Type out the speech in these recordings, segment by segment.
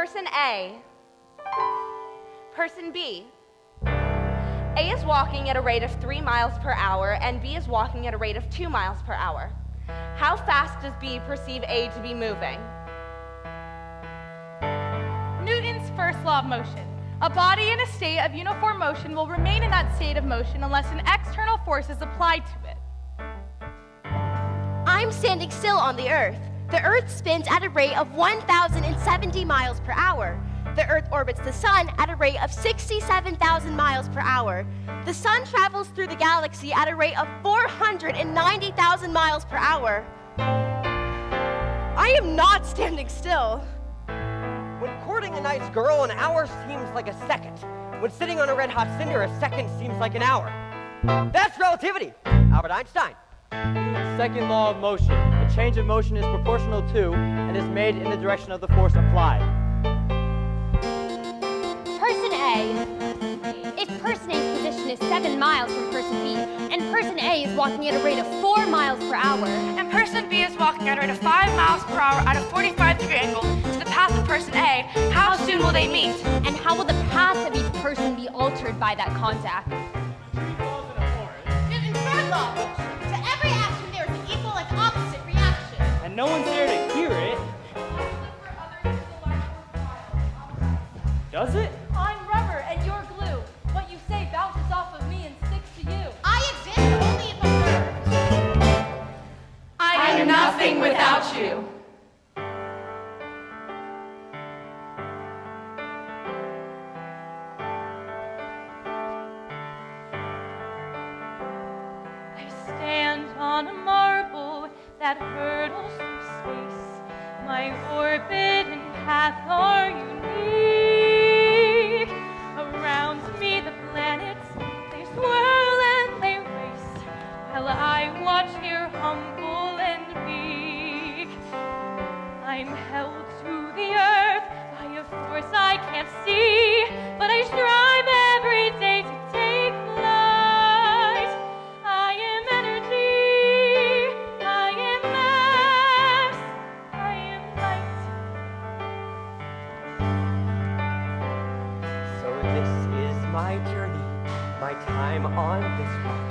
Person A, Person B. A is walking at a rate of 3 miles per hour and B is walking at a rate of 2 miles per hour. How fast does B perceive A to be moving? Newton's first law of motion. A body in a state of uniform motion will remain in that state of motion unless an external force is applied to it. I'm standing still on the Earth. The Earth spins at a rate of 1,070 miles per hour. The Earth orbits the Sun at a rate of 67,000 miles per hour. The Sun travels through the galaxy at a rate of 490,000 miles per hour. I am not standing still. When courting a nice girl, an hour seems like a second. When sitting on a red-hot cinder, a second seems like an hour. That's relativity. Albert Einstein. Newton's second law of motion. A change of motion is proportional to and is made in the direction of the force applied. Person A. If Person A's position is 7 miles from Person B, and Person A is walking at a rate of 4 miles per hour, and Person B is walking at a rate of 5 miles per hour at a 45-degree angle to the path of Person A, how soon will they meet? And how will the path of each person be altered by that contact? Newton's third law of motion. To every action there is an equal and opposite reaction. And no one's there to hear it. Does it? I'm rubber and you're glue. What you say bounces off of me and sticks to you. I exist only if observed. I am nothing without you. I stand on a marble that hurdles through space. My orbit and path are unique. Around me the planets, they swirl and they race, while I watch here humble and meek. I'm held to the earth by a force I can't see, but I strive every day to take flight. I am energy, I am mass, I am light. So this is my journey, my time on this rock.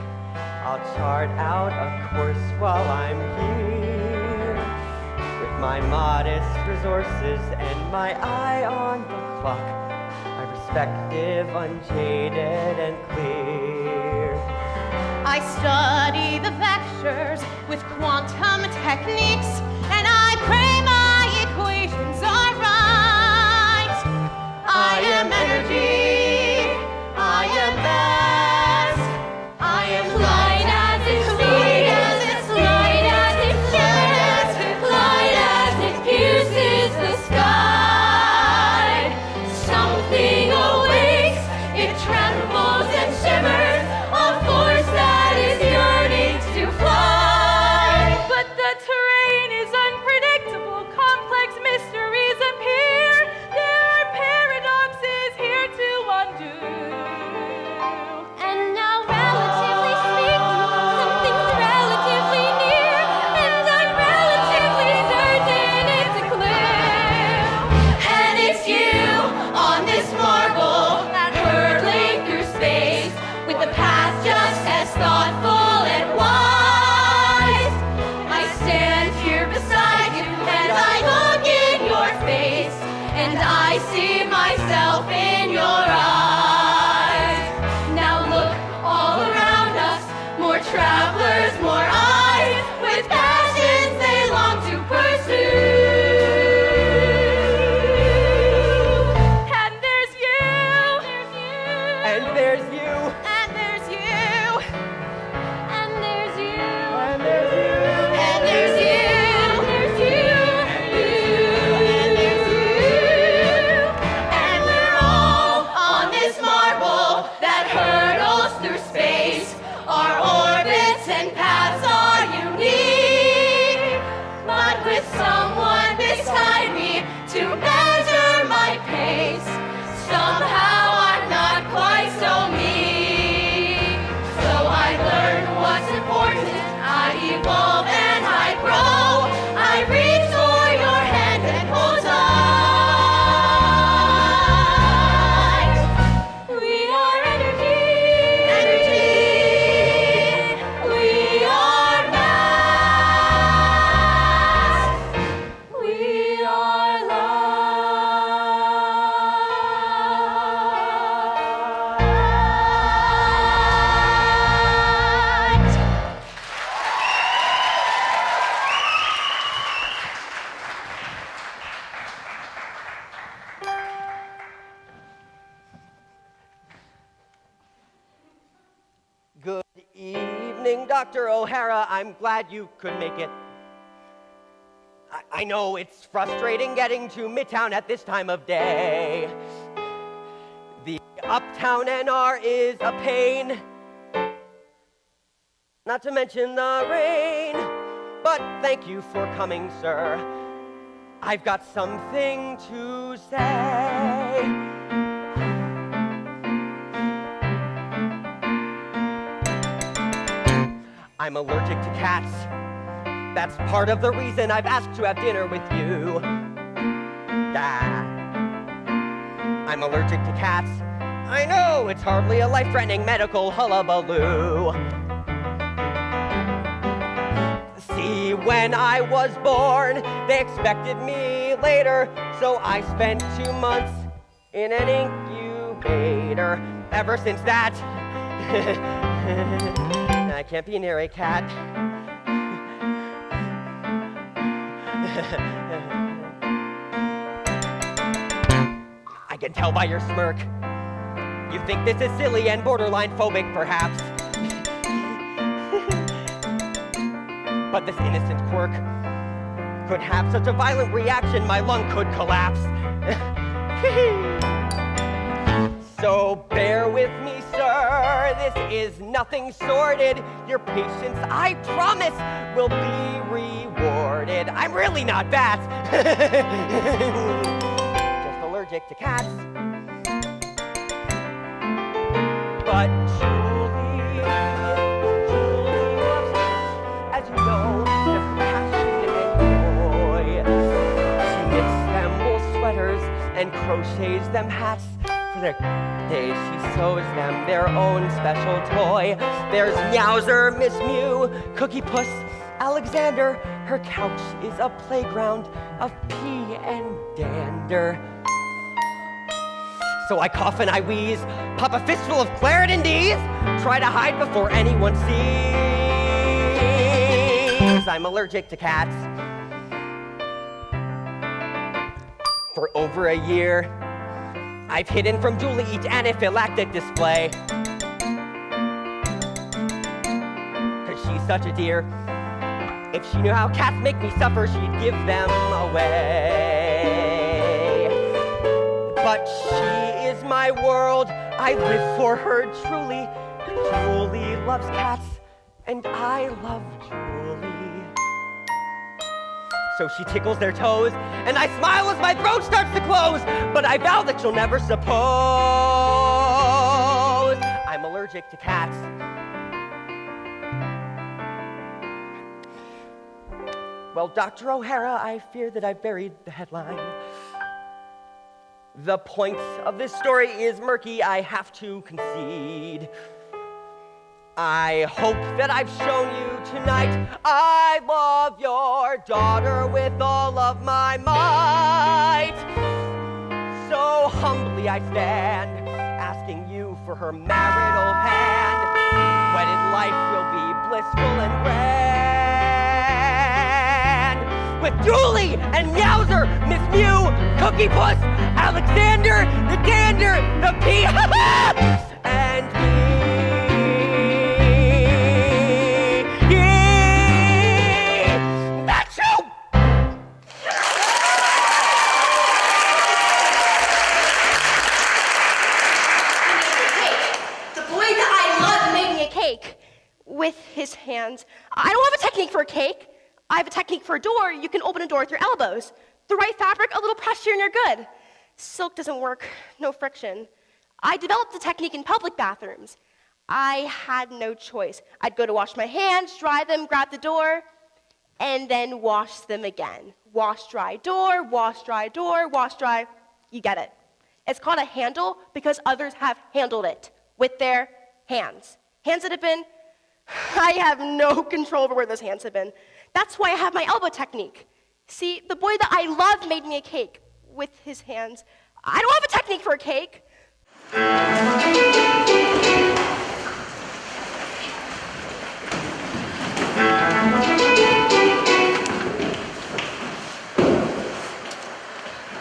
I'll chart out a course while I'm here, with my modest resources and my eye on the clock, my perspective unjaded and clear. I study the vectors with quantum techniques, and I pray my equations are right. I am energy, I am mass, I am light as it speeds, light as it sheds, light as it pierces the sky. Something awakes, it trembles and shimmers, a force that is yearning to fly. But the terrain is unpredictable, complex mysteries appear. There are paradoxes here to undo. And now, relatively speaking, something's relatively near, and I'm relatively certain it's a clue. And it's you on this marble, hurtling through space, with the path just as thoughtful and wise. I stand here beside you, and I look in your face, and I see myself in your eyes. Now look all around us, more travelers, more eyes, with passions they long to pursue. And there's you, And there's you, and there's you, And there's you. and there's you. and there's you, there's you, and there's you, and we're all on this marble that hurtles through space. Our orbits and paths are evening, Dr. O'Hara. I'm glad you could make it. I know it's frustrating getting to Midtown at this time of day. The Uptown NR is a pain. Not to mention the rain. But thank you for coming, sir. I've got something to say. I'm allergic to cats. That's part of the reason I've asked to have dinner with you. I'm allergic to cats. I know it's hardly a life-threatening medical hullabaloo. See, when I was born, they expected me later, so I spent 2 months in an incubator. Ever since that, I can't be near a cat. I can tell by your smirk. You think this is silly and borderline phobic, perhaps. But this innocent quirk could have such a violent reaction my lung could collapse. So bear with me, sir. This is nothing sordid. Your patience, I promise, will be rewarded. I'm really not bad. Just allergic to cats. But Julie loves cats, as you know, the passionate boy. She knits them wool sweaters and crochets them hats. For their days, she sews them their own special toy. There's Meowser, Miss Mew, Cookie Puss, Alexander. Her couch is a playground of pee and dander. So I cough and I wheeze, pop a fistful of Claritin D's, try to hide before anyone sees. I'm allergic to cats. For over a year, I've hidden from Julie each anaphylactic display. 'Cause she's such a dear. If she knew how cats make me suffer, she'd give them away. But she is my world. I live for her truly. Julie loves cats, and I love Julie. So she tickles their toes, and I smile as my throat starts to close. But I vow that you'll never suppose I'm allergic to cats. Well, Dr. O'Hara, I fear that I've buried the headline. The point of this story is murky, I have to concede. I hope that I've shown you tonight I love your daughter with all of my might. So humbly I stand, asking you for her marital hand. Wedded life will be blissful and grand. With Julie and Meowser, Miss Mew, Cookie Puss, Alexander, the Gander, the Pea, and me. With his hands. I don't have a technique for a cake. I have a technique for a door. You can open a door with your elbows. The right fabric, a little pressure, and you're good. Silk doesn't work, no friction. I developed the technique in public bathrooms. I had no choice. I'd go to wash my hands, dry them, grab the door, and then wash them again. Wash, dry, door, wash, dry, door, wash, dry. You get it. It's called a handle because others have handled it with their hands. Hands that have been I have no control over where those hands have been. That's why I have my elbow technique. See, the boy that I love made me a cake with his hands. I don't have a technique for a cake.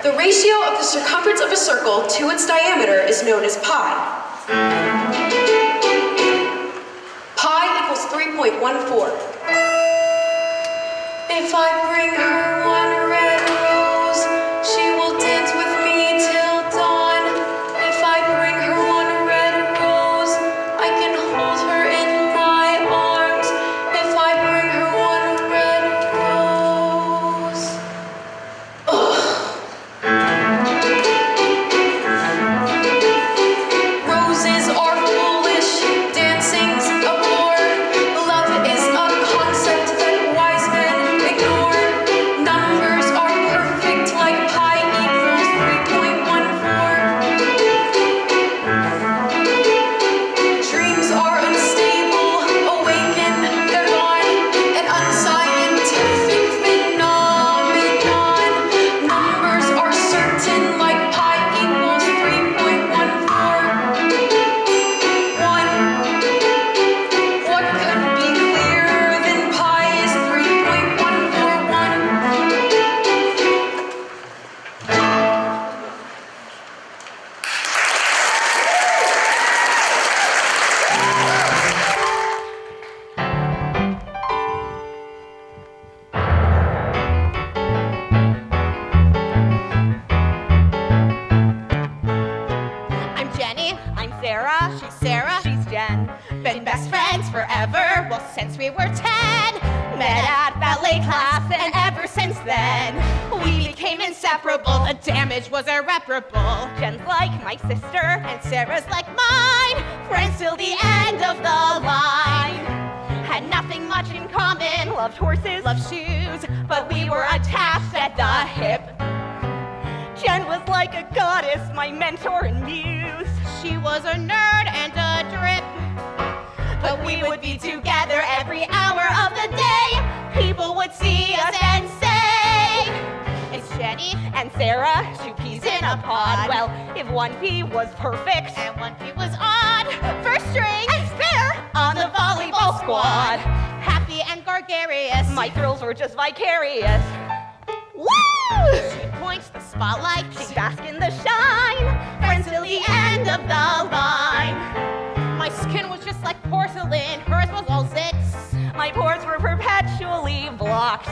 The ratio of the circumference of a circle to its diameter is known as pi. Pi equals 3 3.14. If I bring her one red rose, she will dance with me till dawn. If I bring her one red rose, I can hold her in my arms. If I bring her one red rose. Roses are foolish, dancing's a bore. Love is a concept that wise men ignore. Numbers are perfect like pi equals 3.14. Dreams are unstable, awaken, they're gone. An unscientific phenomenon. Numbers are certain like pi equals 3.14. What could be clearer than pi is 3.141? I'm Jenny. I'm Sarah. She's Sarah. She's Jen. Been best friends forever, well, since we were 10. Met at ballet class, and ever since then, we became inseparable. The damage was irreparable. Jen's like my sister. And Sarah's like mine, friends till the end of the line. Had nothing much in common, Loved horses. loved shoes, but we were attached at the hip. Jen was like a goddess, my mentor and muse. She was a nerd and a drip, but we would be together every hour of the day. People would see us and say, it's Jenny And Sarah, two peas in a pod. Well, if one pea was perfect, and one pea was odd. First string and spare on the volleyball squad. Happy and gregarious. my thrills were just vicarious. Woo! She points the spotlight. She bask in the shine. Friends till the end of the line. My skin was just like porcelain. Hers was all zits. My pores were perpetually blocked.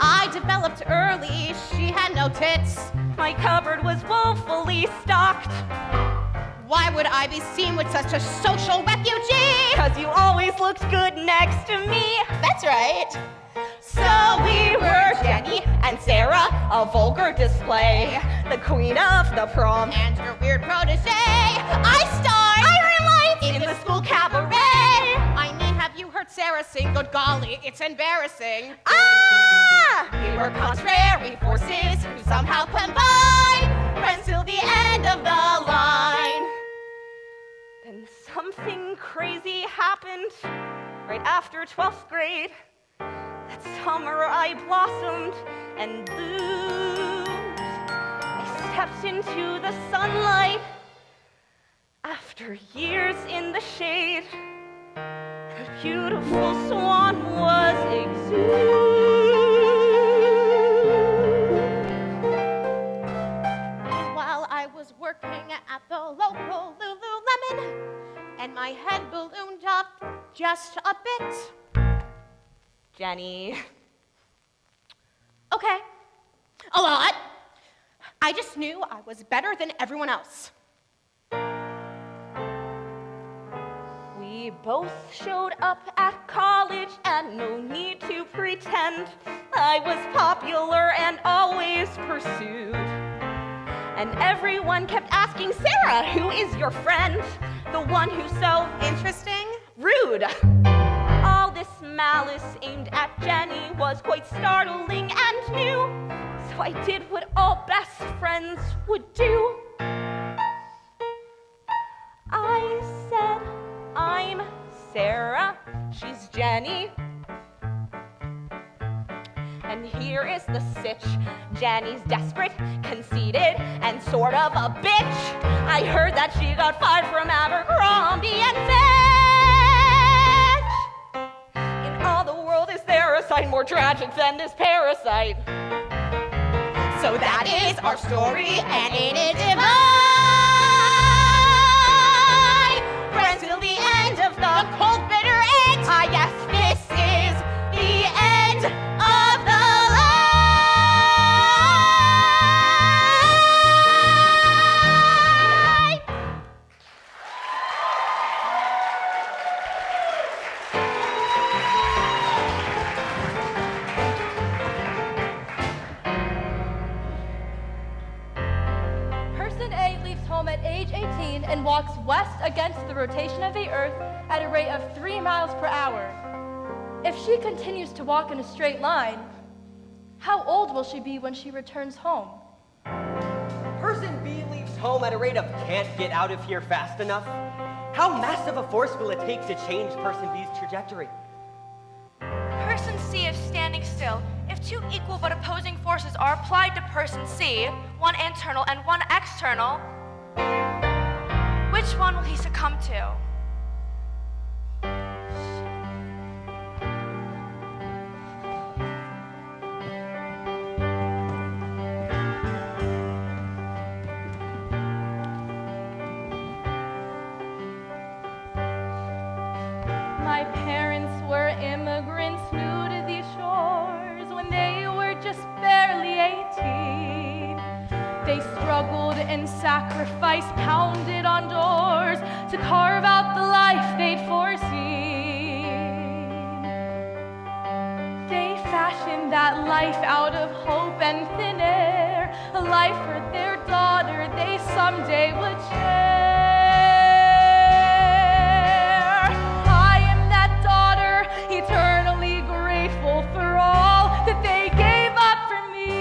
I developed early. She had no tits. My cupboard was woefully stocked. Why would I be seen with such a social refugee? 'Cause you always looked good next to me. That's right. So we were Jenny And Sarah, a vulgar display. The queen of the prom. and her weird protege. I starred Iron Lights in the school cabaret. I mean, have you heard Sarah sing? Good golly, it's embarrassing. Ah! We were contrary forces who somehow combine. Friends till the end of the line. Then something crazy happened right after 12th grade. That summer I blossomed and bloomed. I stepped into the sunlight after years in the shade. A beautiful swan was exhumed. While I was working at the local Lululemon, and my head ballooned up just a bit. Jenny. Okay. A lot. I just knew I was better than everyone else. We both showed up at college and no need to pretend. I was popular and always pursued. And everyone kept asking, Sarah, who is your friend? The one who's so Interesting? rude. All this malice aimed at Jenny was quite startling and new. So I did what all best friends would do. I said, I'm Sarah, she's Jenny. And here is the sitch. Jenny's desperate, conceited, and sort of a bitch. I heard that she got fired from Abercrombie and Fitch. In all the world, is there a sight more tragic than this parasite? So that is our story, and ain't it divine? Friends till the end of the cold, bitter end. Person A leaves home at age 18 and walks west against the rotation of the Earth at a rate of 3 miles per hour. If she continues to walk in a straight line, how old will she be when she returns home? Person B leaves home at a rate of can't get out of here fast enough. How massive a force will it take to change Person B's trajectory? Person C is standing still. If two equal but opposing forces are applied to Person C, one internal and one external, which one will he succumb to? My parents were immigrants new to these shores when they were just barely 18. They struggled and sacrificed, pounded on doors to carve out the life they'd foreseen. They fashioned that life out of hope and thin air, a life for their daughter they someday would share. Eternally grateful for all that they gave up for me.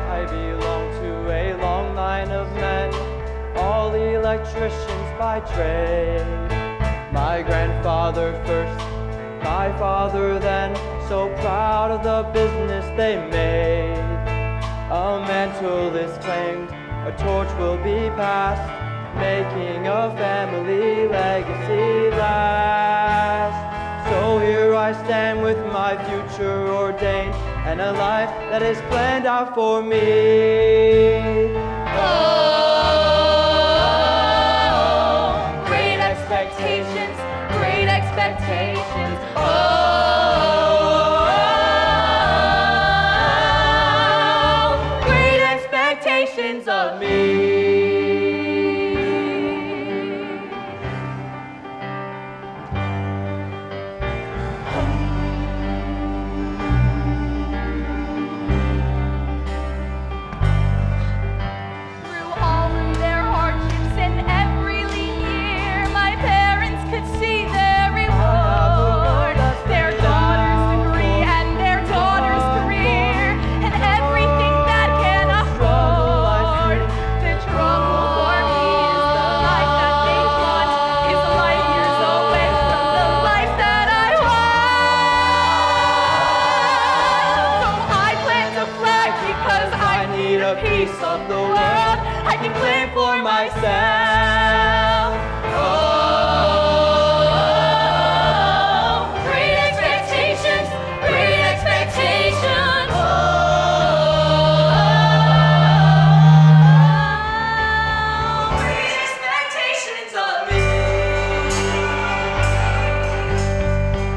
I belong to a long line of men, all electricians by trade. My grandfather first, my father then, so proud of the business they made. A mantle is claimed, a torch will be passed, making a family legacy last. So here I stand with my future ordained, and a life that is planned out for me. Oh, great expectations, great expectations. Of me. Through all of their hardships and every lean year, my parents could see their reward. Their daughter's degree and their daughter's career, and everything that can afford. The trouble for me is the life that they want is light years away from the life that I want. So I plant a flag because I need a piece of the world I can claim for myself. Oh, great expectations, great expectations. Oh, great expectations of me.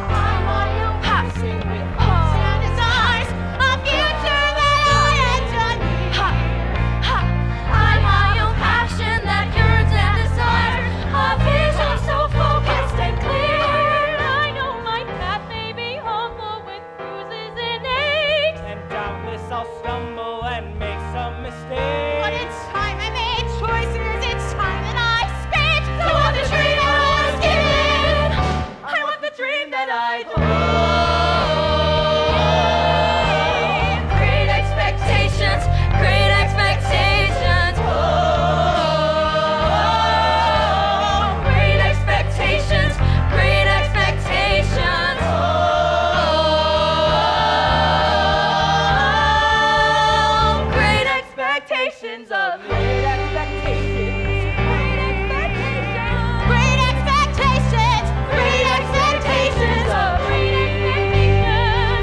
I want you passing with hopes and desires, a future that I enjoy. I want your passion that yearns and desires, a vision so focused and clear. I know my path may be humble with bruises and aches, And doubtless I'll stumble and make some mistakes. but it's time I made choices. It's time that I speak. I want the dream that I was given. I want the dream that I'd hold. Great expectations, great expectations. Oh, great expectations, great expectations. Oh, great expectations of me. Great expectations, great expectations, great expectations of me.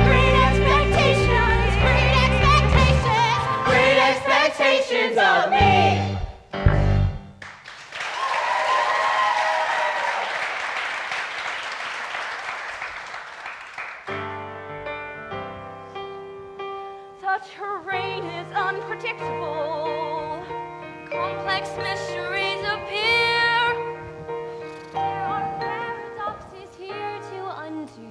Great expectations, great expectations, great expectations of me. Such terrain is unpredictable. Complex mysteries appear. There are paradoxes here to undo.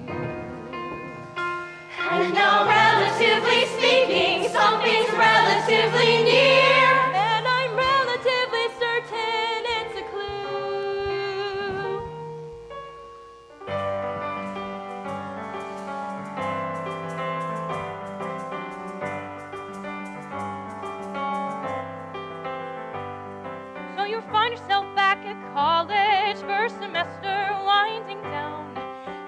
really near. And I'm relatively certain it's a clue. So you find yourself back at college, first semester winding down,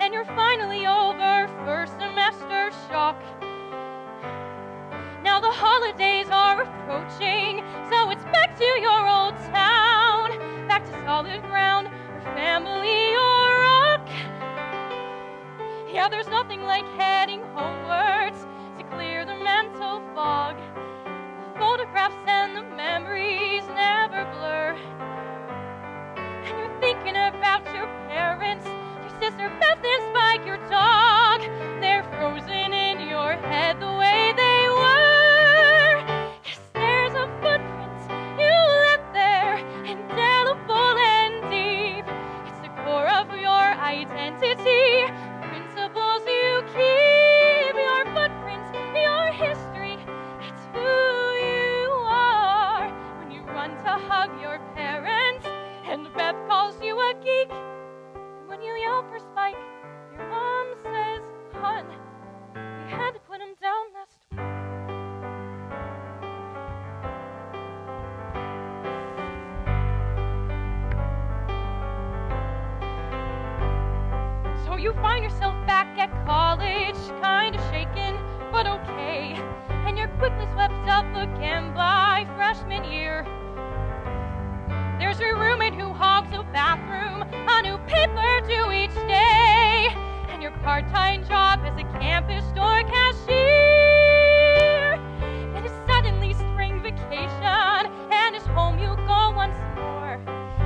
and you're finally over first semester shock. Now the holidays are approaching, so it's back to your old town, back to solid ground, your family, your rock. Yeah, there's nothing like heading homewards to clear the mental fog. The photographs and the memories never blur. And you're thinking about your parents, your sister Beth and Spike, your dog. They're frozen in your head the way they were. Yes, there's a footprint you left there, indelible and deep. It's the core of your identity, principles you keep. Your footprint, your history, it's who you are. When you run to hug your parents and Beth calls you a geek, and when you yell for Spike, your mom says, "Hun, we had to put him down last week." So you find yourself back at college, kind of shaken, but okay. And you're quickly swept up again by freshman year. There's your roommate who hogs a bathroom, a new paper due each day, and your part-time job as a campus store cashier. Then it's suddenly spring vacation, and it's home you go once more.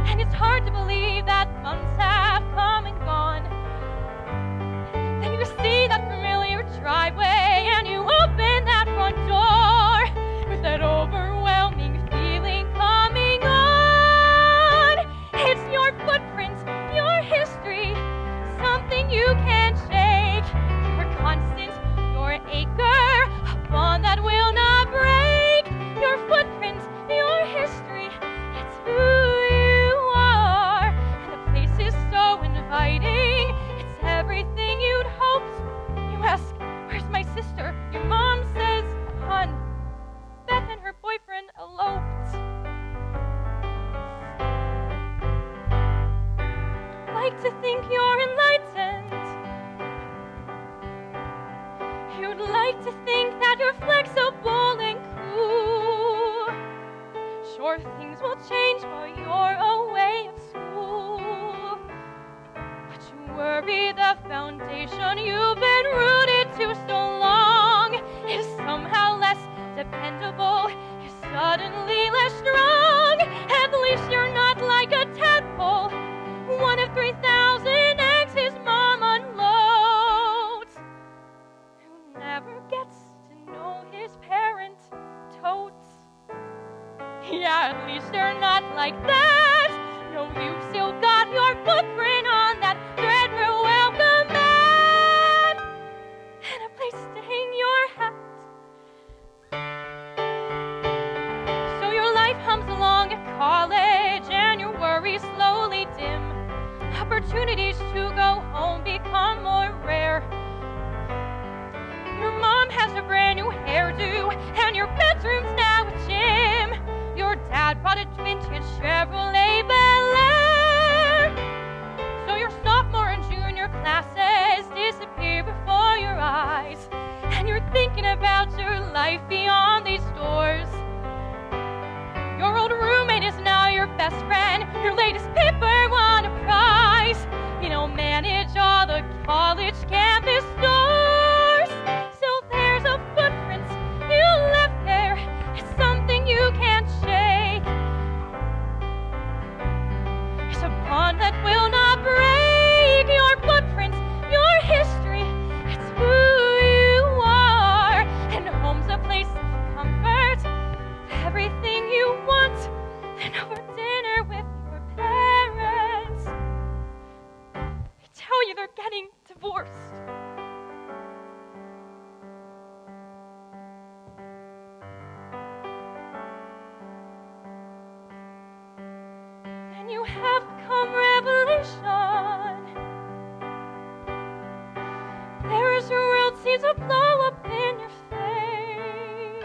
And it's hard to believe that months have come and gone. Then you see that familiar driveway, and you open that front door with that overwhelming feeling coming on. It's your footprint, your history, something you can't shake. Your constant, your anchor, a bond that will not break. Your footprint, your history, it's who you are. And the place is so inviting, it's everything you'd hoped. You ask, "Where's my sister?" Your mom says, "Hun, Beth and her boyfriend eloped." Like to think you're enlightened. You'd like to think that you're flexible and cool. Sure, things will change while you're away at school. But you worry the foundation you've been rooted to so long is somehow less dependable, is suddenly less strong. At least you're not like a tadpole, one of 3,000 eggs his mom unloads, who never gets to know his parent totes. Yeah, at least you're not like that. No, you've still got your footprint on that threadbare welcome mat, and a place to hang your hat. So your life hums along at college, and your worries slowly dim. Opportunities to go home become more rare. Your mom has a brand new hairdo, and your bedroom's now a gym. Your dad brought a vintage Chevrolet Bel Air. So your sophomore and junior classes disappear before your eyes, and you're thinking about your life beyond these doors. Your old roommate is now your best friend. Your latest paper won a prize. You know, manage all the college campus stores. So there's a footprint you left there. It's something you can't shake. It's a bond that will not break. Your footprint, your history, it's who you are. And home's a place you have come revelation. There as your world seems to blow up in your face.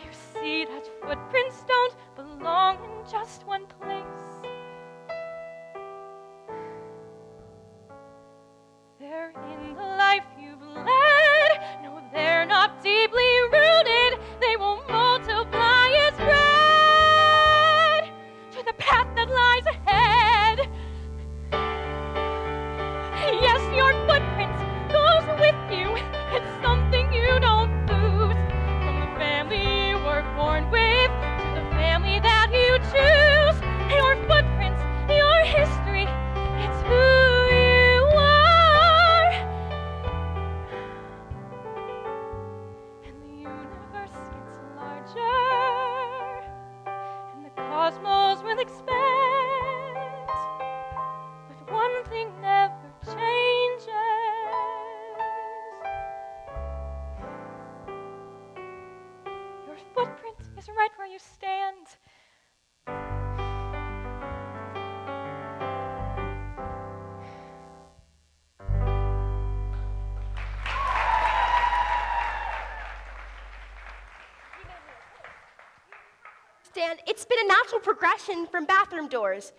You see that footprints don't belong in just one place. They're in the life you've led. No, they're not deeply rooted. They will multiply as bread to the path that lies ahead. Yes, your footprint goes with you. It's something you don't lose. From the family you were born with to the family that you choose. Your footprints, your history, it's who you are. And the universe gets larger, and the cosmos will expand. But one thing never changes. Your footprint is right where you stand. Stand. It's been a natural progression from bathroom doors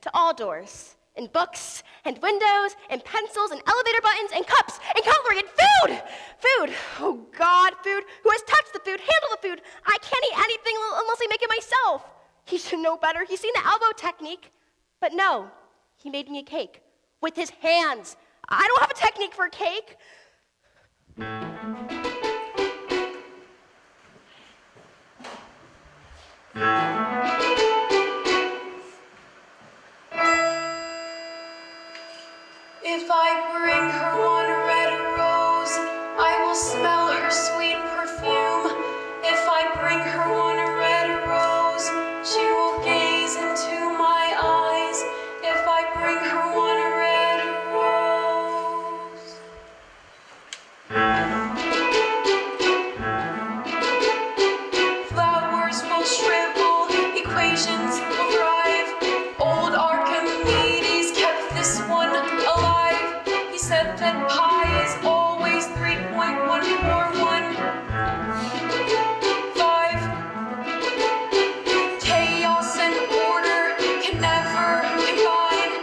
to all doors, and books, and windows, and pencils, and elevator buttons, and cups, and cutlery, and food! Food! Oh God, food! Who has touched the food, handled the food? I can't eat anything unless I make it myself. He should know better. He's seen the elbow technique. But no, he made me a cake with his hands. I don't have a technique for a cake. If I bring her one red rose, I will smell her sweet perfume. If I bring her one red rose, she will gaze into my eyes. If I bring her one red rose. Flowers will shrivel, equations will thrive. Old Archimedes kept this one alive. He said that pi is always 3.1415. Chaos and order can never combine.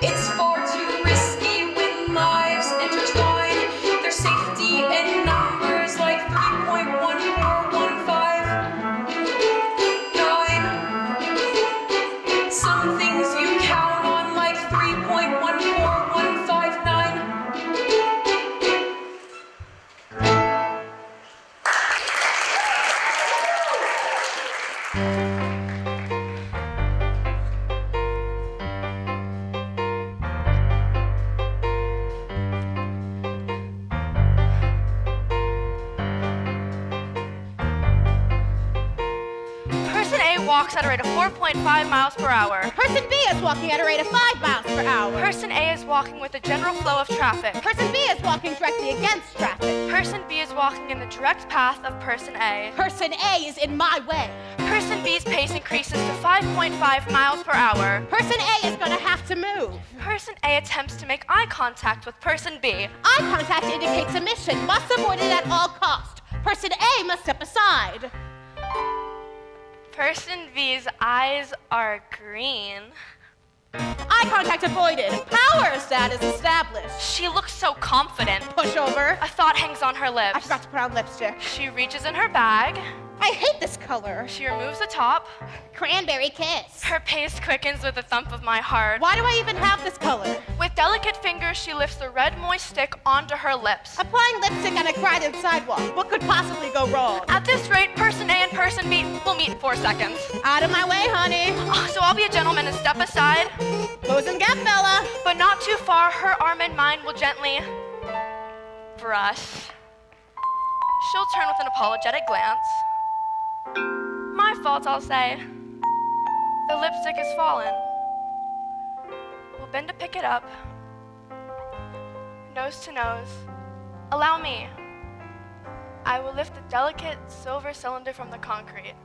It's far too risky when lives intertwine. There's safety in numbers like 3.1415. Some things you count on like 3.14159. Person A walks at a rate of 4.5 miles per hour. Person B is walking at a rate of 5 miles per hour. Person A is walking with the general flow of traffic. Person B is walking directly against traffic. Person B is walking in the direct path of Person A. Person A is in my way. Person B's pace increases to 5.5 miles per hour. Person A is going to have to move. Person A attempts to make eye contact with Person B. Eye contact indicates a mission, must avoid it at all cost. Person A must step aside. Person B's eyes are green. Eye contact avoided. Power status established. She looks so confident. Push over. A thought hangs on her lips. I forgot to put on lipstick. She reaches in her bag. I hate this color. She removes the top. Cranberry kiss. Her pace quickens with the thump of my heart. Why do I even have this color? With delicate fingers, she lifts the red moist stick onto her lips. Applying lipstick on a crowded sidewalk. What could possibly go wrong? At this rate, Person A and Person B will meet in 4 seconds. Out of my way, honey. Oh, so I'll be a gentleman and step aside. Pose and get, fella. But not too far, her arm and mine will gently brush. She'll turn with an apologetic glance. My fault, I'll say. The lipstick has fallen. We'll bend to pick it up. Nose to nose. Allow me. I will lift the delicate silver cylinder from the concrete.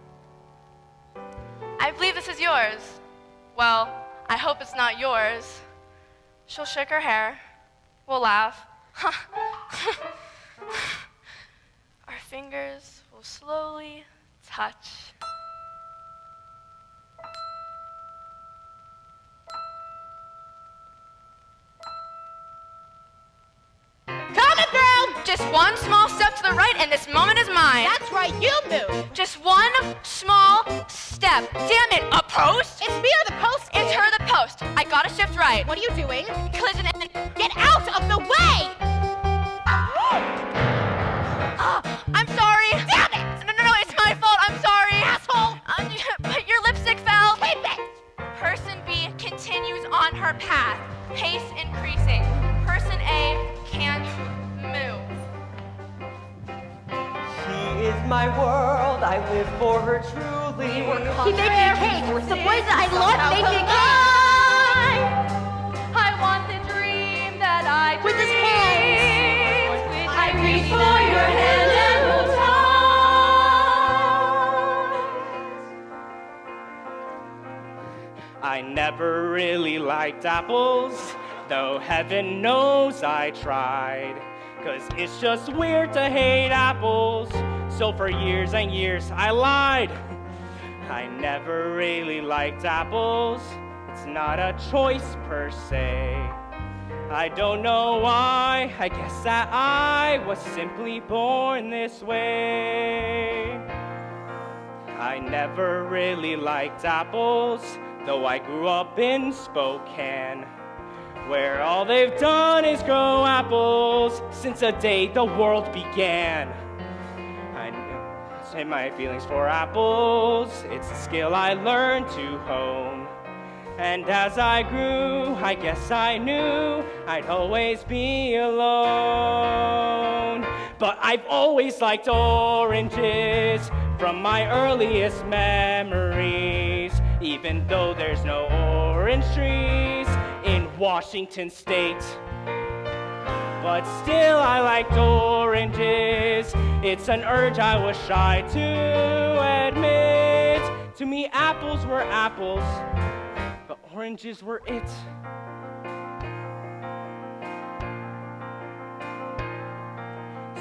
I believe this is yours. Well, I hope it's not yours. She'll shake her hair. We'll laugh. Our fingers will slowly touch. Coming through! Just one small step to the right, and this moment is mine. That's right, you move. Just one small step. Damn it, a post? It's me or the post. It's her, the post. I gotta shift right. What are you doing? Collision and... Get out of the way! I'm sorry. Damn it! No, it's my fault. I'm sorry. Asshole! But your lipstick fell. Keep it! Person B continues on her path, pace increasing. Person A can't move. She is my world, I live for her truly. He makes cake. The boys that I love making cake. I want the dream that I dreamed. With his hands. I reach for your hand and hold tight. I never really liked apples, though heaven knows I tried. 'Cause it's just weird to hate apples, so for years and years I lied. I never really liked apples, it's not a choice per se. I don't know why, I guess that I was simply born this way. I never really liked apples, though I grew up in Spokane, where all they've done is grow apples since the day the world began. I say my feelings for apples, it's a skill I learned to hone. And as I grew, I guess I knew I'd always be alone. But I've always liked oranges from my earliest memories, even though there's no orange trees in Washington State. But still I liked oranges, it's an urge I was shy to admit. To me apples were apples, but oranges were it.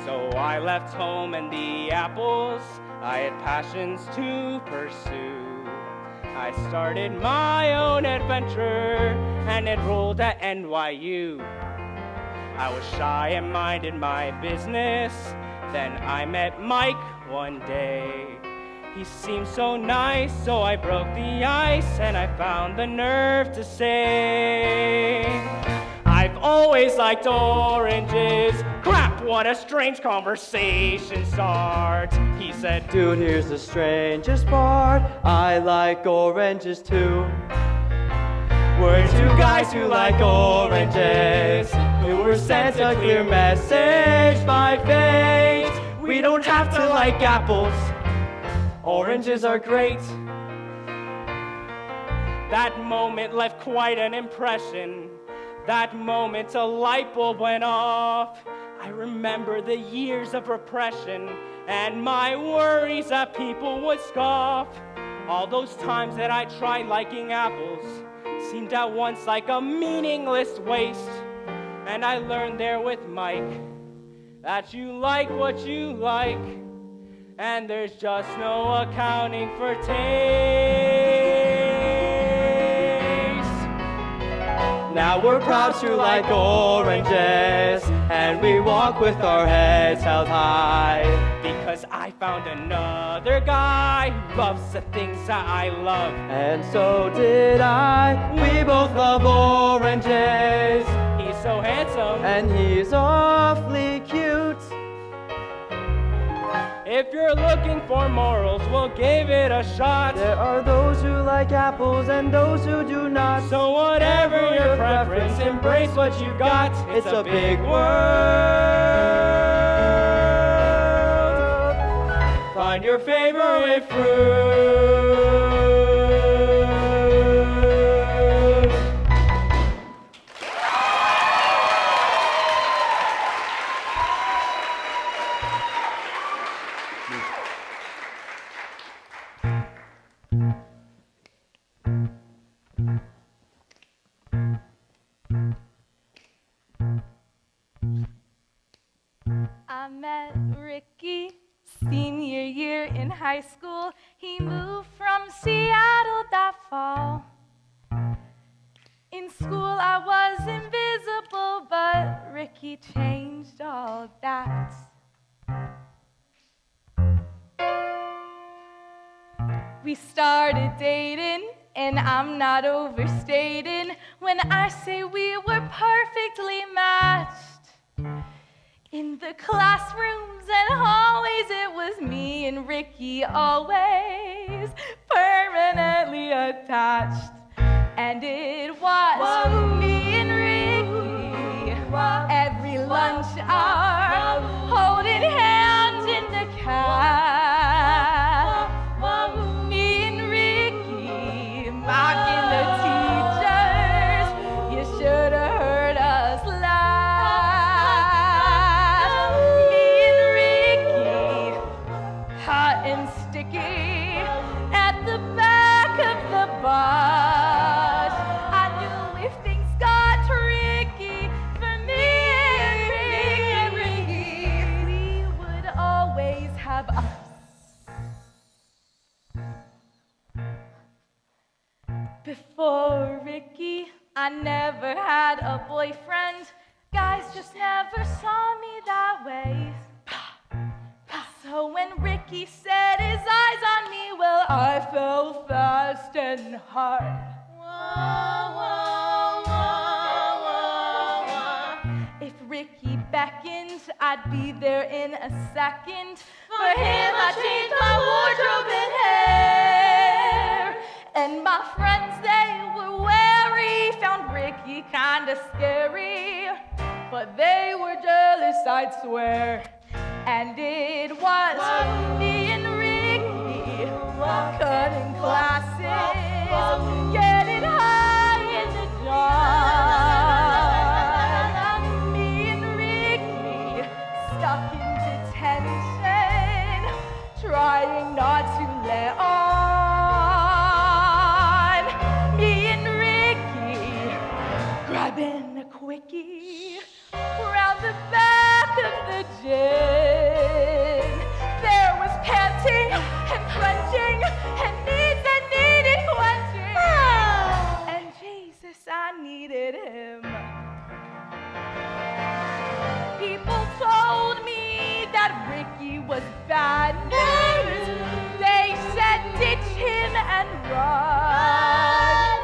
So I left home and the apples I had passions to pursue. I started my own adventure and enrolled at NYU. I was shy and minded my business. Then I met Mike one day. He seemed so nice, so I broke the ice and I found the nerve to say, I've always liked oranges. Crap, what a strange conversation starts. He said, Dude, here's the strangest part. I like oranges too. We're two guys who like oranges, who were sent a clear message by fate. We don't have to like apples. Oranges are great. that moment left quite an impression. That moment a light bulb went off. I remember the years of repression and my worries that people would scoff. All those times that I tried liking apples seemed at once like a meaningless waste. And I learned there with Mike that you like what you like, and there's just no accounting for taste. Now we're proud to like oranges, and we walk with our heads held high. Because I found another guy who loves the things that I love. And so did I. We both love oranges, He's so handsome. and he's awfully cute. If you're looking for morals, we'll give it a shot. There are those who like apples and those who do not. So whatever your preference, embrace what you got. It's a big world. Find your favorite fruit. high school, he moved from Seattle that fall. In school I was invisible, but Ricky changed all that. We started dating, and I'm not overstating when I say we were perfectly matched. In the classrooms and hallways, it was me and Ricky always permanently attached. And it was me and Ricky every lunch hour, holding hands in the cab. Me and Ricky mocking the teachers. You should have heard us laugh. Me and Ricky, hot and sticky, at the back of the bus. I knew if things got tricky for me and Ricky, we would always have us. Before Ricky, I never had a boyfriend. Guys just never saw me that way. So when Ricky set his eyes on me, well, I fell fast and hard. If Ricky beckoned, I'd be there in a second. For him, I changed my wardrobe and hair. And my friends, they were wary, found Ricky kinda scary. But they were jealous, I'd swear. And it was me and Ricky cutting classes, getting high in the dark. Me and Ricky stuck in detention, trying not to let on. Me and Ricky grabbing a quickie round the back of the gym. There was panting and crunching and needs that needed quenching. And Jesus, I needed him. People told me that Ricky was bad news. They said ditch him and run.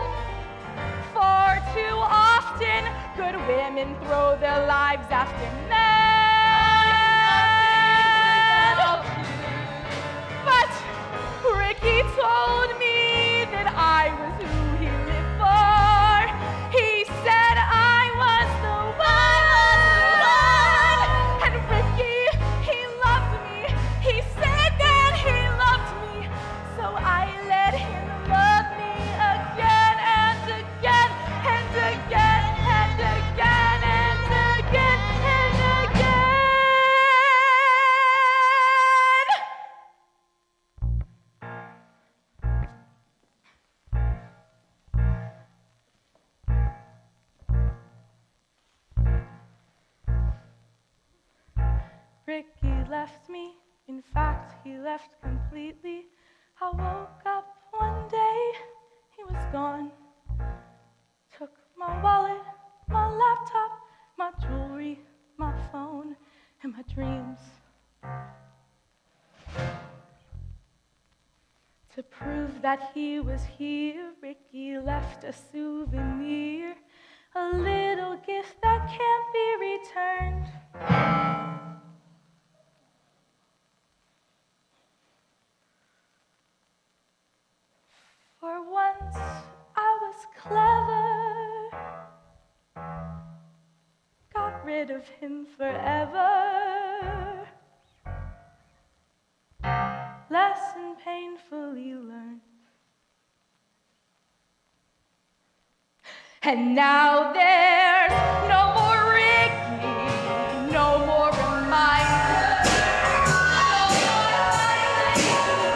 Far too often, good women throw their lives after men. But Ricky told me that I was who he lived for. He said I was the one. And Ricky, he loved me. He said that he loved me. So I let him love me again and again and again and again and again and again. Ricky left me. In fact, he left completely. I woke up one day, he was gone. Took my wallet, my laptop, my jewelry, my phone, and my dreams. To prove that he was here, Ricky left a souvenir, a little gift that can't be returned. For once I was clever, got rid of him forever. Lesson painfully learned. And now there's no more Ricky, no more reminders,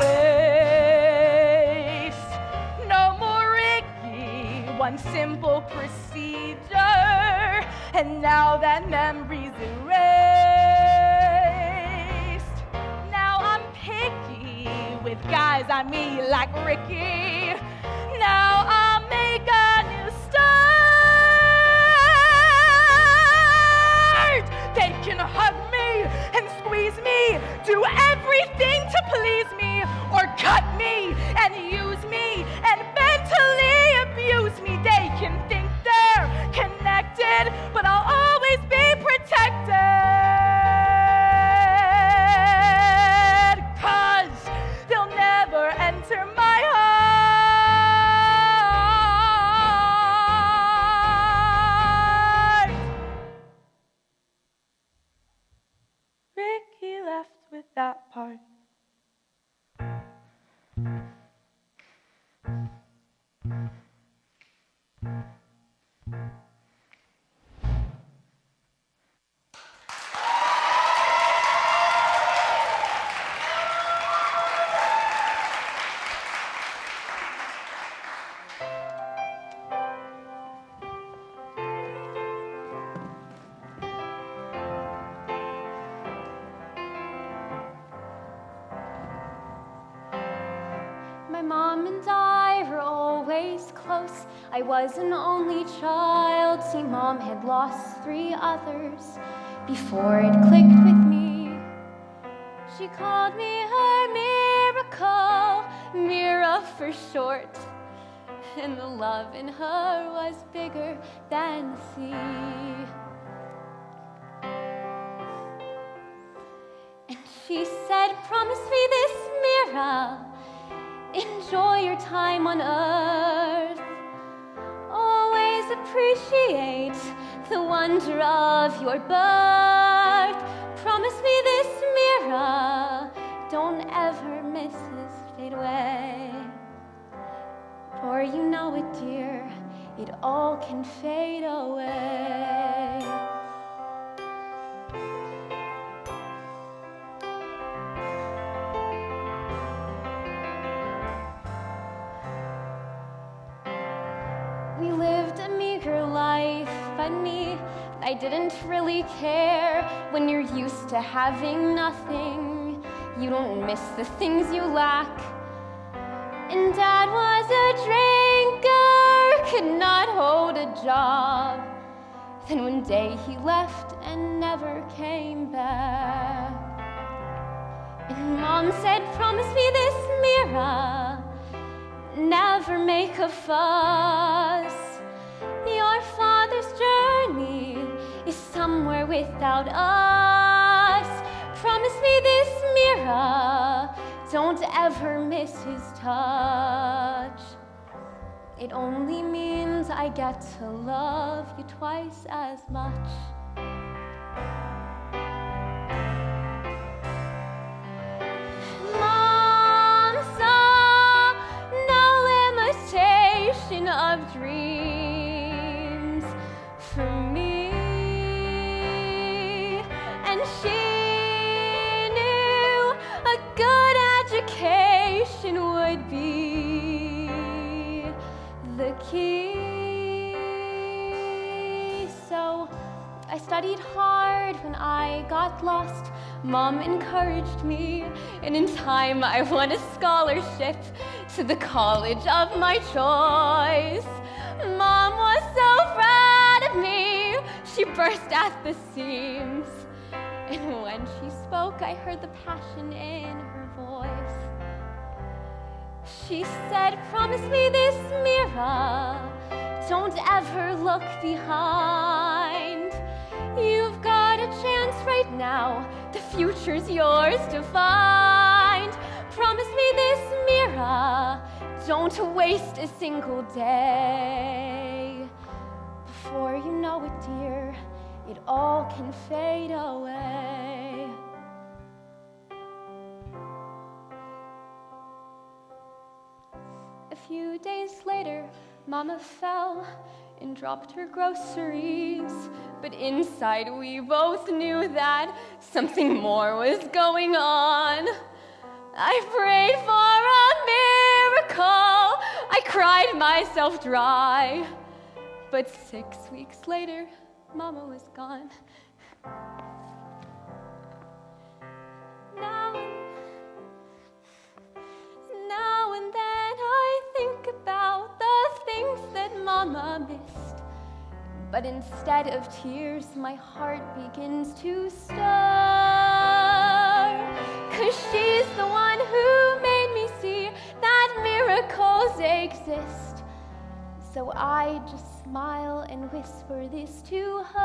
waste. No more Ricky, one simple procedure, and now that memory's erased. Now I'm picky, by me like Ricky. Now I'll make a new start. They can hug me and squeeze me, do everything to please me, or cut me and use me and mentally abuse me. They can think they're connected, but I'll always be protected, 'cause they'll never enter my heart. Ricky left with that part. My mom and I were always close. I was an only child. See, Mom had lost 3 others before it clicked with me. She called me her miracle, Mira for short. And the love in her was bigger than the sea. And she said, promise me this, Mira, enjoy your time on earth. Always appreciate the wonder of your birth. Promise me this, Mira, don't ever miss this fade away. For you know it, dear, it all can fade away. We lived a meager life, but me, I didn't really care. When you're used to having nothing, you don't miss the things you lack. And Dad was a drinker, could not hold a job. Then one day he left and never came back. And Mom said, promise me this, Mira, never make a fuss. Your father's journey is somewhere without us. Promise me this, Mira, don't ever miss his touch. It only means I get to love you twice as much. Mom saw no limitation of dreams for me, and she knew a good education would be the key. So I studied hard when I got lost. Mom encouraged me, and in time I won a scholarship to the college of my choice. Mom was so proud of me, she burst at the seams. And when she spoke, I heard the passion in her voice. She said, promise me this, Mira, don't ever look behind. You've got a chance right now, the future's yours to find. Promise me this, Mira, don't waste a single day. Before you know it, dear, it all can fade away. A few days later, Mama fell and dropped her groceries. But inside we both knew that something more was going on. I prayed for a miracle. I cried myself dry. But 6 weeks later, Mama was gone. Now But instead of tears, my heart begins to stir. 'Cause she's the one who made me see that miracles exist. So I just smile and whisper this to her.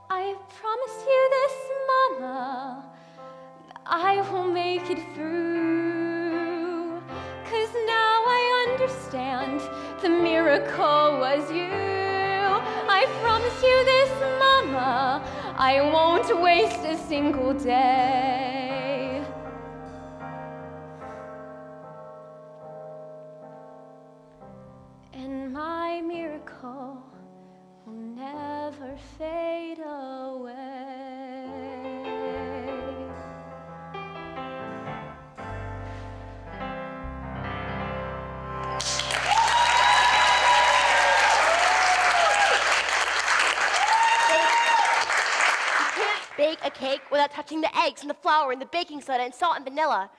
I promise you this, Mama, I will make it through. 'Cause now I understand the miracle was you. I promise you this, Mama, I won't waste a single day. And my miracle will never fade away. Bake a cake without touching the eggs and the flour and the baking soda and salt and vanilla.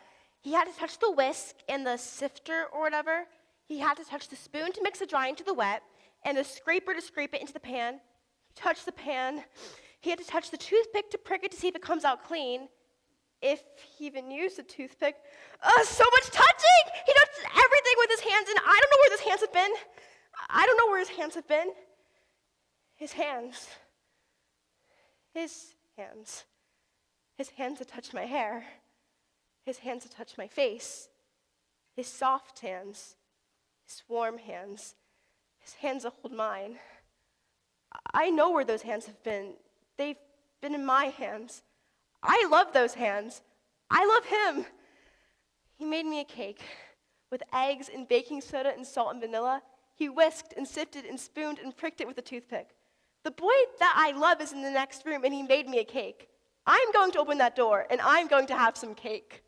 He had to touch the whisk and the sifter or whatever. He had to touch the spoon to mix the dry into the wet and the scraper to scrape it into the pan. He touched the pan. He had to touch the toothpick to prick it to see if it comes out clean. If he even used a toothpick. So much touching! He touched everything with his hands, and I don't know where his hands have been. I don't know where his hands have been. His hands. His hands. His hands that touched my hair. His hands that touched my face. His soft hands. His warm hands. His hands that hold mine. I know where those hands have been. They've been in my hands. I love those hands. I love him. He made me a cake with eggs and baking soda and salt and vanilla. He whisked and sifted and spooned and pricked it with a toothpick. The boy that I love is in the next room, and he made me a cake. I'm going to open that door, and I'm going to have some cake.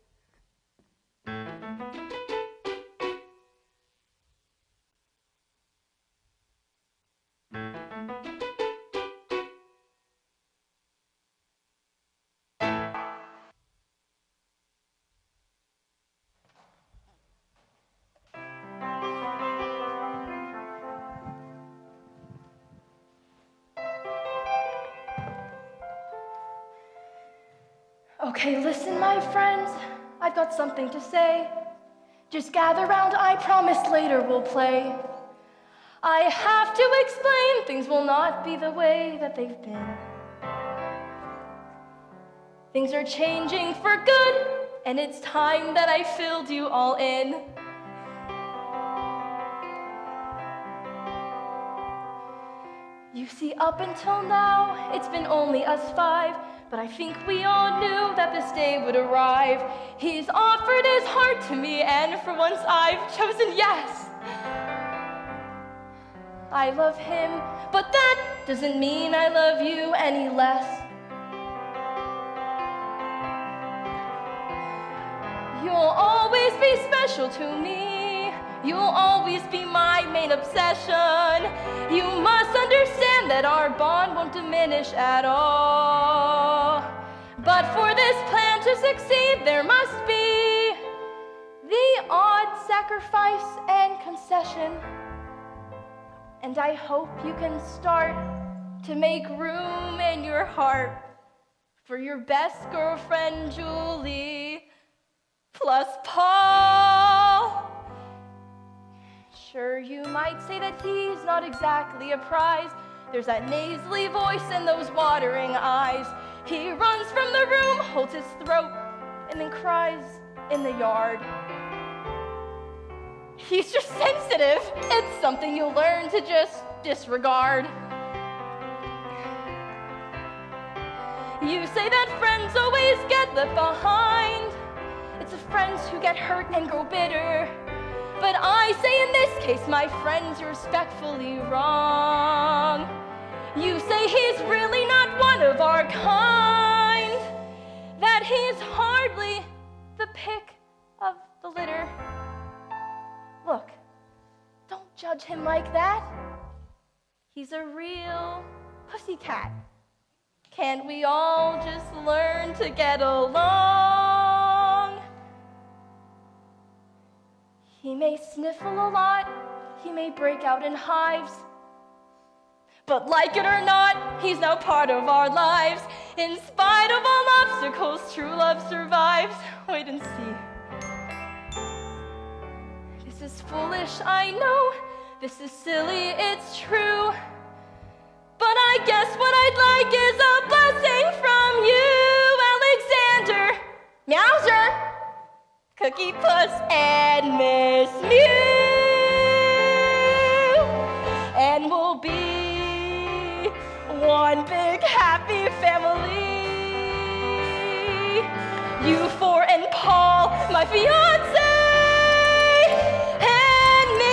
Okay, listen, my friends, I've got something to say. Just gather round, I promise later we'll play. I have to explain, things will not be the way that they've been. Things are changing for good, and it's time that I filled you all in. You see, up until now, it's been only us five, but I think we all knew that this day would arrive. He's offered his heart to me, and for once I've chosen yes. I love him, but that doesn't mean I love you any less. You'll always be special to me. You'll always be my main obsession. You must understand that our bond won't diminish at all. But for this plan to succeed, there must be the odd sacrifice and concession. And I hope you can start to make room in your heart for your best girlfriend, Julie, plus Paul. Sure, you might say that he's not exactly a prize. There's that nasally voice and those watering eyes. He runs from the room, holds his throat, and then cries in the yard. He's just sensitive. It's something you'll learn to just disregard. You say that friends always get left behind. It's the friends who get hurt and grow bitter. But I say in this case, my friends, you're respectfully wrong. You say he's really not one of our kind, that he's hardly the pick of the litter. Look, don't judge him like that. He's a real pussycat. Can't we all just learn to get along? He may sniffle a lot, he may break out in hives, but like it or not, he's now part of our lives. In spite of all obstacles, true love survives. Wait and see. This is foolish, I know. This is silly, it's true. But I guess what I'd like is a blessing from you, Alexander, Meowser, Cookie Puss, and Miss Mew. And we'll be one big happy family. You four and Paul, my fiance, and me.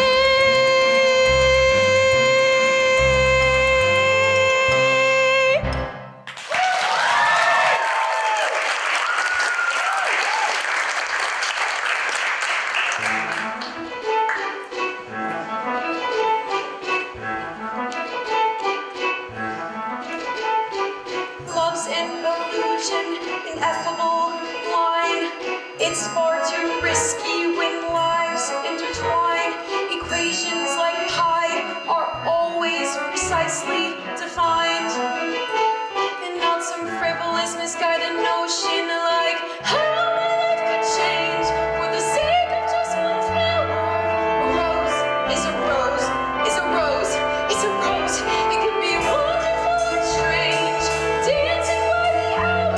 Love's an illusion, ineffable line. It's far too risky when lives intertwine. Equations like pi are always precisely defined, and not some frivolous, misguided notion like how my life could change for the sake of just one flower. A rose is a rose, is a rose, is a rose. It could be wonderful and strange, dancing by the hour.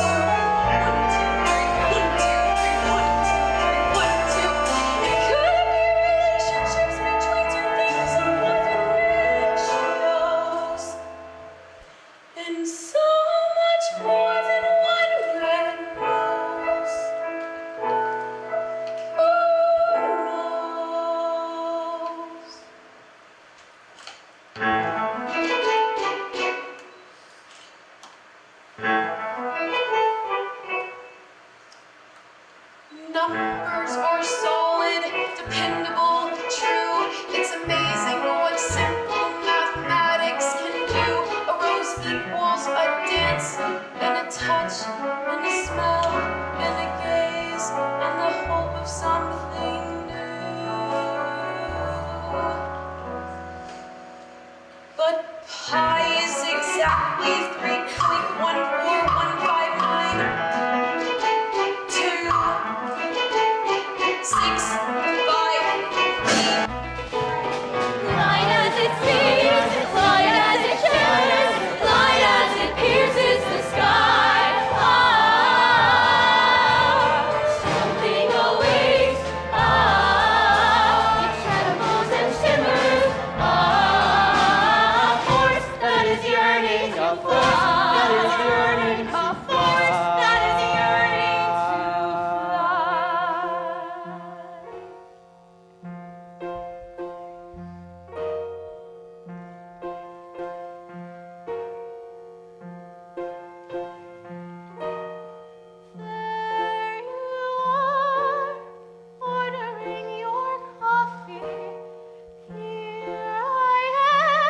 1, 2, 3, 1, 2, 3, 1, 2, 3, 1, 2. It could be relationships between two things of love and ratios, and so much more than one red rose. Who knows? Numbers are solid, dependable, true. It's amazing what simple mathematics can do. A rose equals a dance, and a touch, and a smell, and a gaze, and the hope of something new. But pi is exactly 3.14159. 6, 5, 3. Light as it speaks, light as it shines, light as it pierces the sky. Something awakes. It trembles and shimmers. A force that is yearning to fly. That is yearning to A force that is yearning to There you are, ordering your coffee. Here I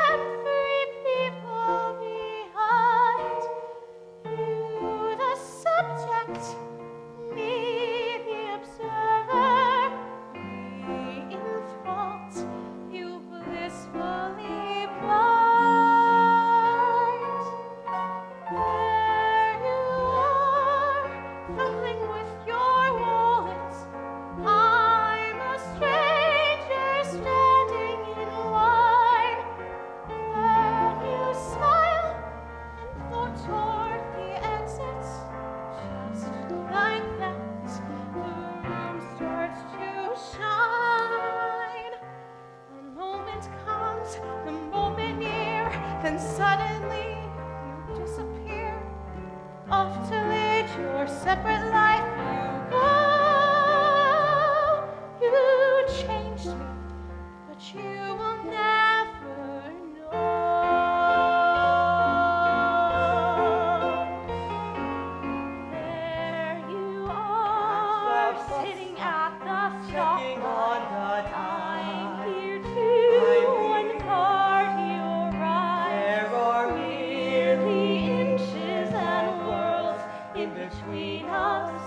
am, 3 people behind. You the subject, me the observer. Me enthralled, you blissfully blind. There you are, fumbling with your wallet. I'm a stranger standing in line. Then you smile and float toward the exit. Just like that, the room starts to shine. A moment comes, the moment near, then suddenly you disappear. Off to lead your separate life you go. You changed me, but you will never know. There you are, sitting at the stop Checking on the I'm time. here too, one part your right. There are Merely inches and worlds in between us,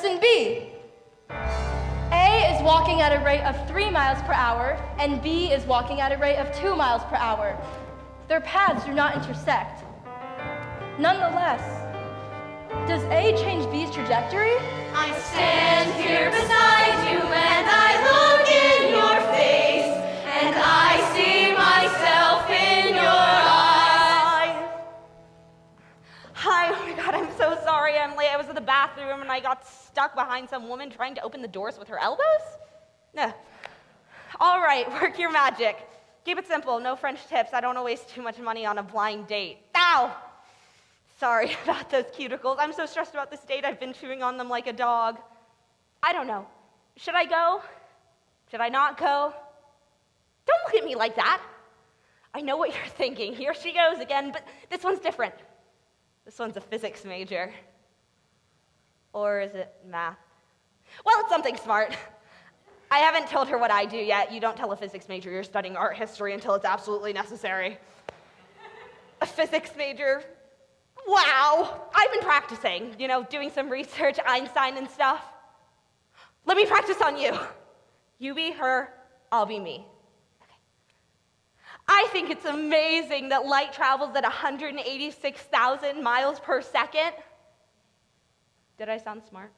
Person B. A is walking at a rate of 3 miles per hour, and B is walking at a rate of 2 miles per hour. Their paths do not intersect. Nonetheless, does A change B's trajectory? I stand here beside you and I look in your face, and I see myself in your eyes. Hi, oh my God, I'm so sorry I'm late. I was in the bathroom and I got stuck behind some woman trying to open the doors with her elbows. No. All right, work your magic. Keep it simple, no French tips. I don't want to waste too much money on a blind date. Ow! Sorry about those cuticles. I'm so stressed about this date, I've been chewing on them like a dog. I don't know. Should I go? Should I not go? Don't look at me like that. I know what you're thinking. Here she goes again, but this one's different. This one's a physics major. Or is it math? Well, it's something smart. I haven't told her what I do yet. You don't tell a physics major you're studying art history until it's absolutely necessary. A physics major? Wow, I've been practicing, doing some research, Einstein and stuff. Let me practice on you. You be her, I'll be me. Okay. I think it's amazing that light travels at 186,000 miles per second. Did I sound smart?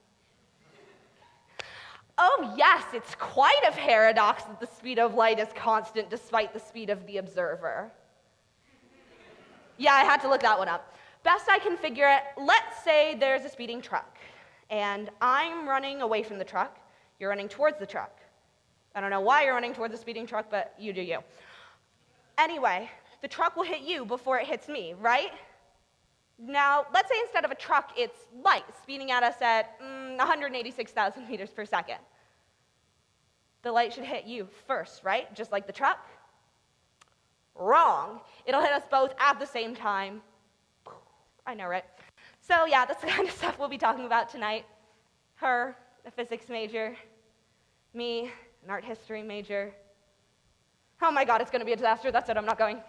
Oh yes, it's quite a paradox that the speed of light is constant despite the speed of the observer. Yeah, I had to look that one up. Best I can figure it, let's say there's a speeding truck, and I'm running away from the truck, you're running towards the truck. I don't know why you're running towards the speeding truck, but you do you. Anyway, the truck will hit you before it hits me, right? Now, let's say instead of a truck, it's light speeding at us at 186,000 meters per second. The light should hit you first, right? Just like the truck? Wrong. It'll hit us both at the same time. I know, right? So yeah, that's the kind of stuff we'll be talking about tonight. Her, a physics major. Me, an art history major. Oh my God, it's gonna be a disaster. That's it, I'm not going.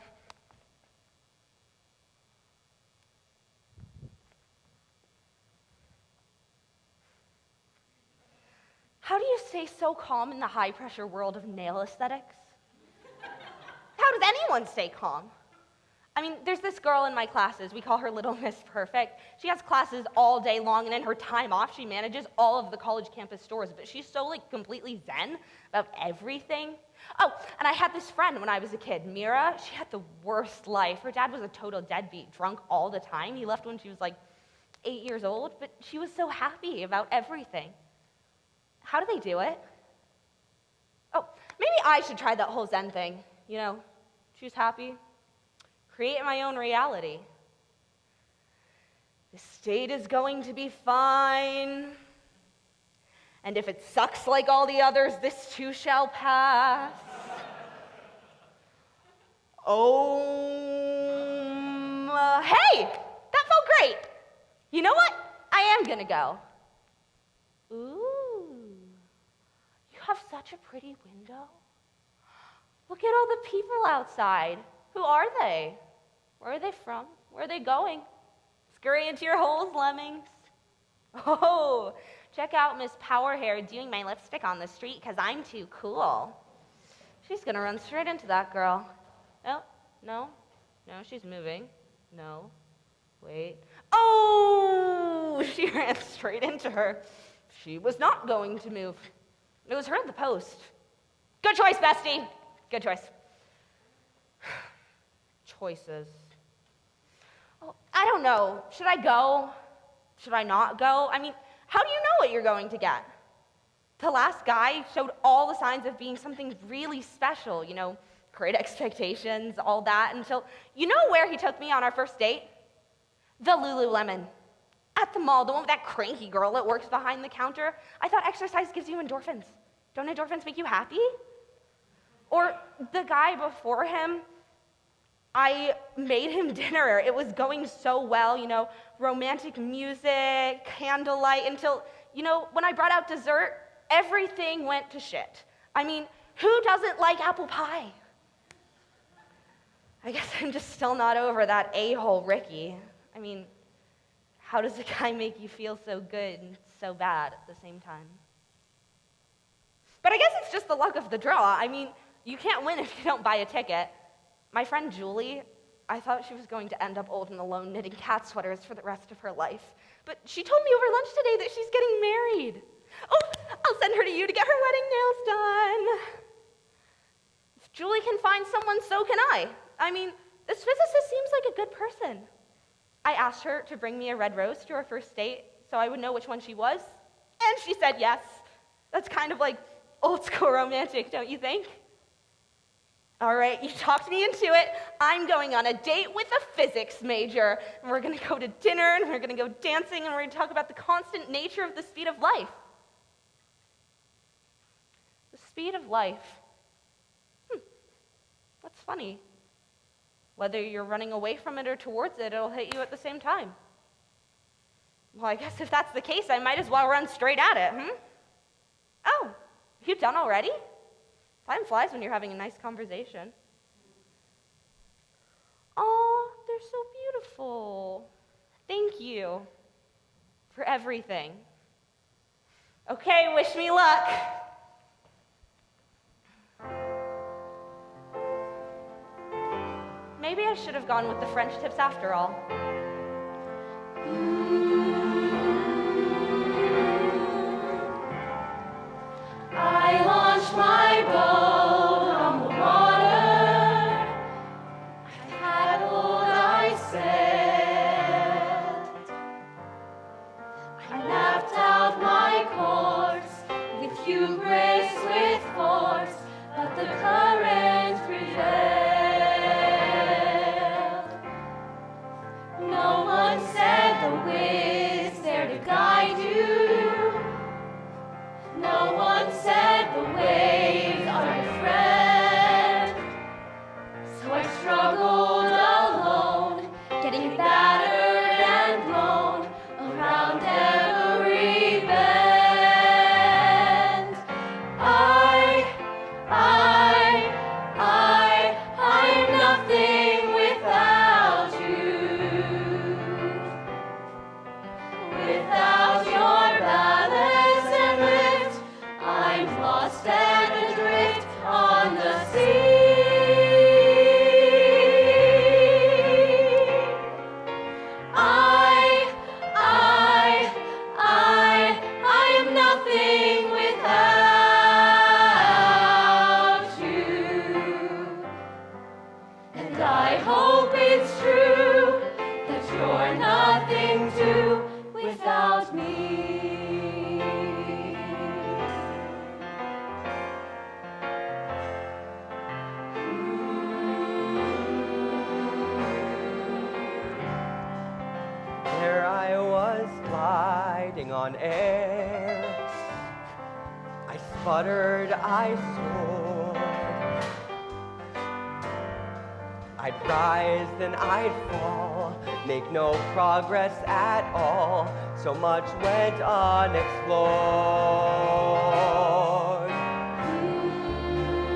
How do you stay so calm in the high-pressure world of nail aesthetics? How does anyone stay calm? I mean, there's this girl in my classes, we call her Little Miss Perfect. She has classes all day long, and in her time off, she manages all of the college campus stores, but she's so, completely zen about everything. Oh, and I had this friend when I was a kid, Mira. She had the worst life. Her dad was a total deadbeat, drunk all the time. He left when she was, 8 years old, but she was so happy about everything. How do they do it? Oh, maybe I should try that whole zen thing, choose happy. Create my own reality. This state is going to be fine. And if it sucks like all the others, this too shall pass. Hey, that felt great. You know what? I am gonna go. Ooh, you have such a pretty window. Look at all the people outside. Who are they? Where are they from? Where are they going? Scurry into your holes, lemmings. Oh, check out Miss Powerhair doing my lipstick on the street because I'm too cool. She's gonna run straight into that girl. Oh, no, she's moving. No, wait. Oh, she ran straight into her. She was not going to move. It was her at the post. Good choice, bestie. Good choice. Choices. Oh, I don't know. Should I go? Should I not go? I mean, how do you know what you're going to get? The last guy showed all the signs of being something really special, great expectations, all that, until, where he took me on our first date? The Lululemon. At the mall, the one with that cranky girl that works behind the counter. I thought exercise gives you endorphins. Don't endorphins make you happy? Or the guy before him, I made him dinner. It was going so well, romantic music, candlelight, until, when I brought out dessert, everything went to shit. I mean, who doesn't like apple pie? I guess I'm just still not over that a-hole Ricky. I mean, How does a guy make you feel so good and so bad at the same time? But I guess it's just the luck of the draw. I mean, you can't win if you don't buy a ticket. My friend Julie, I thought she was going to end up old and alone knitting cat sweaters for the rest of her life. But she told me over lunch today that she's getting married. Oh, I'll send her to you to get her wedding nails done. If Julie can find someone, so can I. I mean, this physicist seems like a good person. I asked her to bring me a red rose to our first date so I would know which one she was, and she said yes. That's kind of like old school romantic, don't you think? All right, you talked me into it. I'm going on a date with a physics major. And we're going to go to dinner, and we're going to go dancing, and we're going to talk about the constant nature of the speed of life. The speed of life. That's funny. Whether you're running away from it or towards it, it'll hit you at the same time. Well, I guess if that's the case, I might as well run straight at it, Oh, you done already? Time flies when you're having a nice conversation. Oh, they're so beautiful. Thank you for everything. Okay, wish me luck. Maybe I should have gone with the French tips after all. I launched my boat on the water. I paddled, I sailed. I mapped out my course with hubris, with force, but the current prevailed. No one said the wind's there to guide you. No one said the waves are your friend. So I struggled alone, getting battered and blown around every bend. I'm nothing without you. Without your balance and lift, I'm lost and adrift on the sea. I am nothing without you. And I hope it's true that you're nothing too without me. There I was gliding on air. I sputtered, I soared. I'd rise, then I'd fall, make no progress at all. So much went unexplored.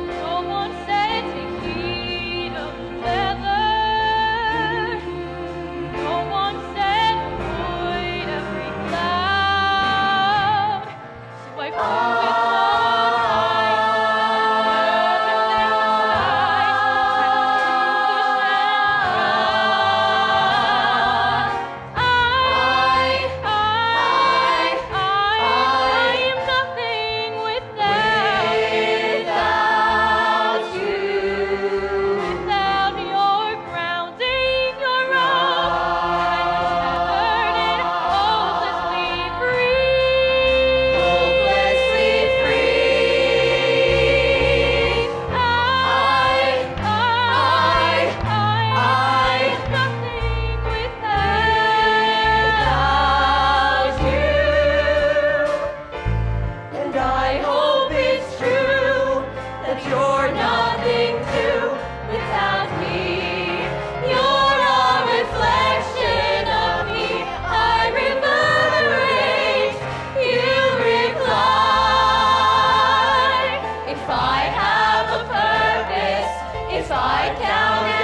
No one said take heed of the weather. No one said avoid every cloud. So I flew with one eye, if I count